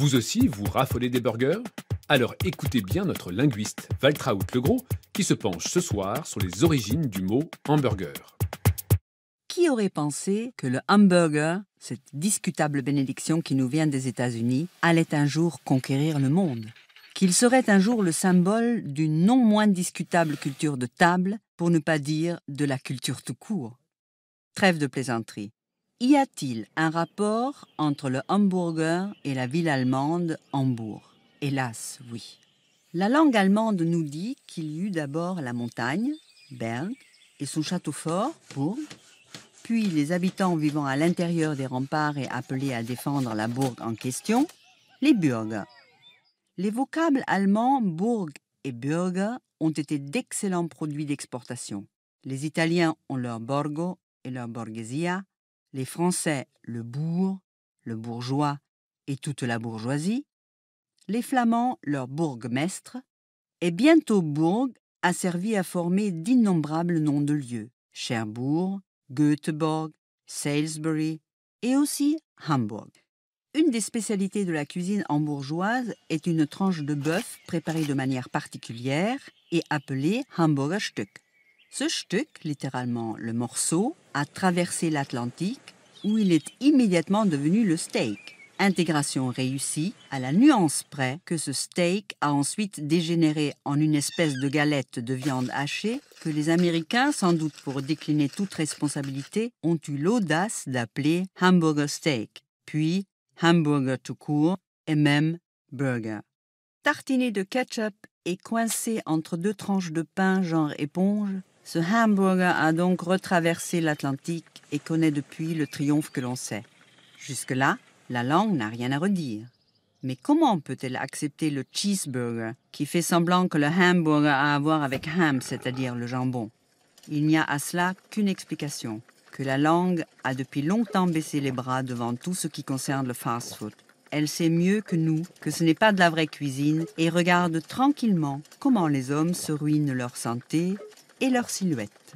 Vous aussi, vous raffolez des burgers? Alors écoutez bien notre linguiste Waltraud Legros qui se penche ce soir sur les origines du mot hamburger. Qui aurait pensé que le hamburger, cette discutable bénédiction qui nous vient des États-Unis, allait un jour conquérir le monde? Qu'il serait un jour le symbole d'une non moins discutable culture de table, pour ne pas dire de la culture tout court? Trêve de plaisanterie. Y a-t-il un rapport entre le hamburger et la ville allemande Hambourg? Hélas, oui. La langue allemande nous dit qu'il y eut d'abord la montagne, Berg, et son château fort, Burg, puis les habitants vivant à l'intérieur des remparts et appelés à défendre la bourg en question, les Bürger. Les vocables allemands Burg et Bürger ont été d'excellents produits d'exportation. Les Italiens ont leur borgo et leur borghesia, les Français le bourg, le bourgeois et toute la bourgeoisie, les Flamands leur bourgmestre, et bientôt Bourg a servi à former d'innombrables noms de lieux, Cherbourg, Göteborg, Salisbury et aussi Hambourg. Une des spécialités de la cuisine hambourgeoise est une tranche de bœuf préparée de manière particulière et appelée Hamburger Stück. Ce Stück, littéralement le morceau, a traversé l'Atlantique où il est immédiatement devenu le steak. Intégration réussie à la nuance près que ce steak a ensuite dégénéré en une espèce de galette de viande hachée que les Américains, sans doute pour décliner toute responsabilité, ont eu l'audace d'appeler hamburger steak, puis hamburger tout court et même burger. Tartiné de ketchup et coincé entre deux tranches de pain genre éponge, ce hamburger a donc retraversé l'Atlantique et connaît depuis le triomphe que l'on sait. Jusque-là, la langue n'a rien à redire. Mais comment peut-elle accepter le cheeseburger qui fait semblant que le hamburger a à voir avec ham, c'est-à-dire le jambon? Il n'y a à cela qu'une explication, que la langue a depuis longtemps baissé les bras devant tout ce qui concerne le fast-food. Elle sait mieux que nous que ce n'est pas de la vraie cuisine et regarde tranquillement comment les hommes se ruinent leur santé et leur silhouette.